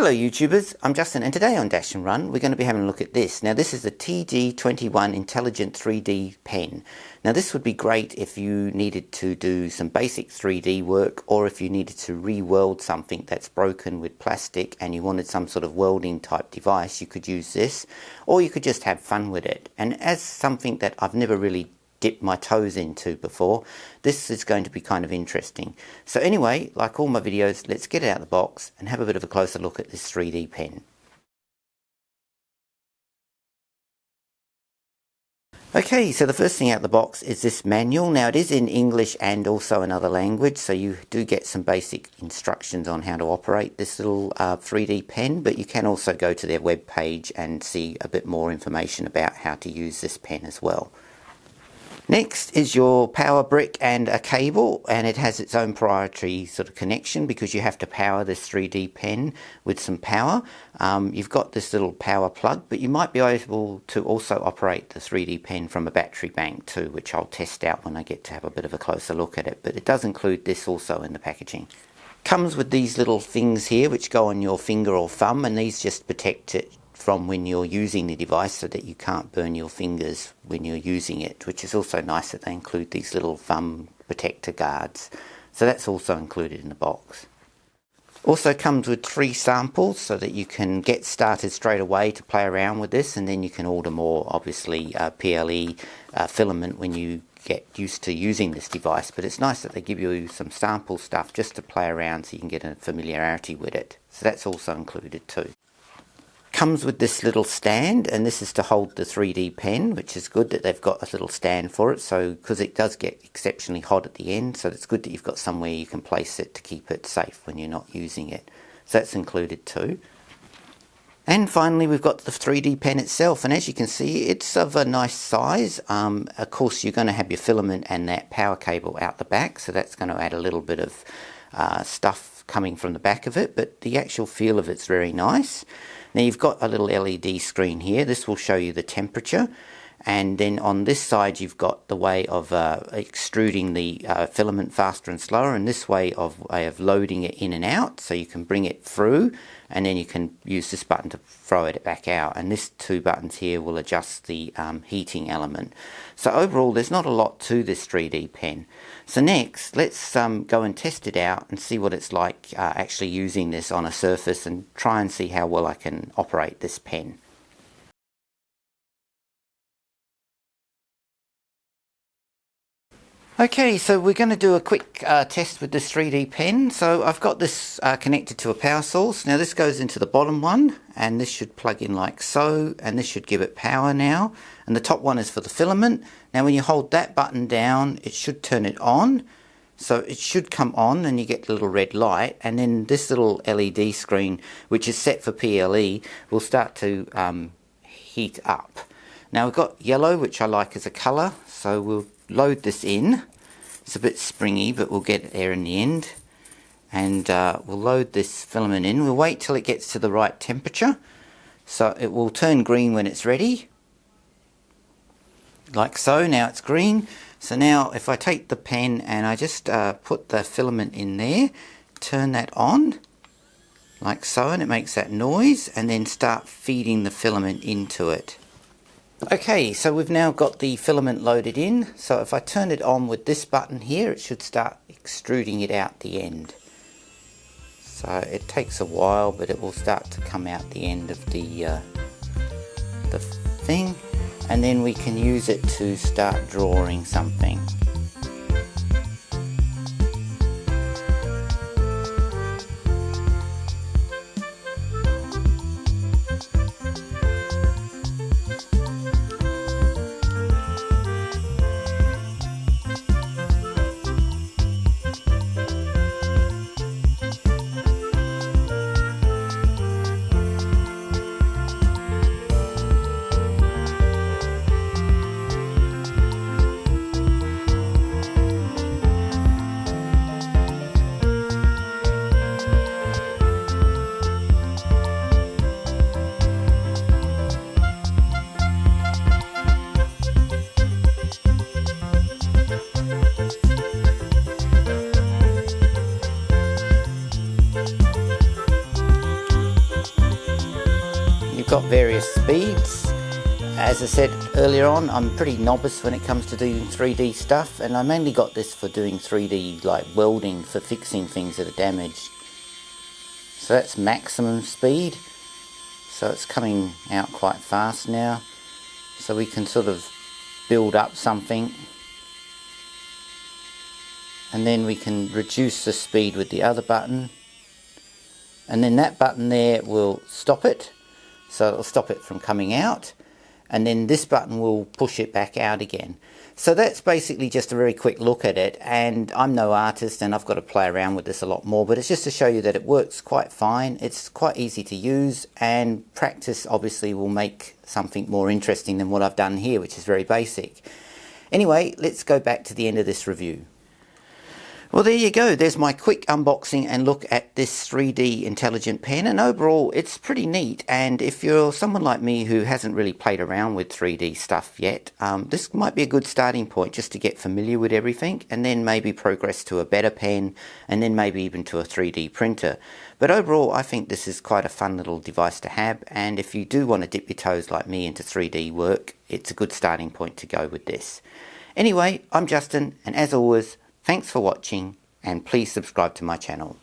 Hello YouTubers, I'm Justin and today on Dashanrun we're going to be having a look at this. Now this is the TG21 Intelligent 3D pen. Now this would be great if you needed to do some basic 3D work, or if you needed to re-weld something that's broken with plastic and you wanted some sort of welding type device. You could use this, or you could just have fun with it. And as something that I've never really dipped my toes into before, this is going to be kind of interesting. So anyway, like all my videos, let's get it out of the box and have a bit of a closer look at this 3D pen. Okay, so the first thing out of the box is this manual. Now it is in English and also another language, so you do get some basic instructions on how to operate this little 3D pen, but you can also go to their web page and see a bit more information about how to use this pen as well. Next is your power brick and a cable, and it has its own proprietary sort of connection because you have to power this 3D pen with some power. You've got this little power plug, but you might be able to also operate the 3D pen from a battery bank too, which I'll test out when I get to have a bit of a closer look at it, but it does include this also in the packaging. Comes with these little things here which go on your finger or thumb, and these just protect it from when you're using the device so that you can't burn your fingers when you're using it, which is also nice that they include these little thumb protector guards. So that's also included in the box. Also comes with 3 samples so that you can get started straight away to play around with this, and then you can order more, obviously, PLE filament when you get used to using this device. But it's nice that they give you some sample stuff just to play around so you can get a familiarity with it. So that's also included too. Comes with this little stand, and this is to hold the 3D pen, which is good that they've got a little stand for it, so because it does get exceptionally hot at the end, so it's good that you've got somewhere you can place it to keep it safe when you're not using it. So that's included too. And finally we've got the 3D pen itself, and as you can see it's of a nice size. Of course you're going to have your filament and that power cable out the back, so that's going to add a little bit of stuff coming from the back of it, but the actual feel of it's very nice. Now you've got a little LED screen here. This will show you the temperature, and then on this side you've got the way of extruding the filament faster and slower, and this way of loading it in and out, so you can bring it through and then you can use this button to throw it back out, and this 2 buttons here will adjust the heating element. So overall there's not a lot to this 3D pen. So next let's go and test it out and see what it's like actually using this on a surface, and try and see how well I can operate this pen. Okay, so we're going to do a quick test with this 3D pen. So I've got this connected to a power source. Now this goes into the bottom one, and this should plug in like so, and this should give it power now. And the top one is for the filament. Now when you hold that button down, it should turn it on. So it should come on and you get the little red light, and then this little LED screen, which is set for PLE, will start to heat up. Now we've got yellow, which I like as a colour, so we'll load this in. It's a bit springy, but we'll get it there in the end. And we'll load this filament in. We'll wait till it gets to the right temperature. So it will turn green when it's ready. Like so. Now it's green. So now if I take the pen and I just put the filament in there, turn that on, like so, and it makes that noise, and then start feeding the filament into it. Okay, so we've now got the filament loaded in, so if I turn it on with this button here, it should start extruding it out the end. So it takes a while, but it will start to come out the end of the thing, and then we can use it to start drawing something. got various speeds. As I said earlier on, I'm pretty novice when it comes to doing 3D stuff, and I mainly got this for doing 3D like welding, for fixing things that are damaged. So that's maximum speed. So it's coming out quite fast now. So we can sort of build up something. And then we can reduce the speed with the other button. And then that button there will stop it. So it'll stop it from coming out. And then this button will push it back out again. So that's basically just a very quick look at it, and I'm no artist and I've got to play around with this a lot more, but it's just to show you that it works quite fine. It's quite easy to use, and practice obviously will make something more interesting than what I've done here, which is very basic. Anyway, let's go back to the end of this review. Well, there you go. There's my quick unboxing and look at this 3D intelligent pen, and overall it's pretty neat. And if you're someone like me who hasn't really played around with 3D stuff yet, this might be a good starting point just to get familiar with everything, and then maybe progress to a better pen, and then maybe even to a 3D printer. But overall, I think this is quite a fun little device to have, and if you do want to dip your toes like me into 3D work, it's a good starting point to go with this. Anyway, I'm Justin, and as always, thanks for watching, and please subscribe to my channel.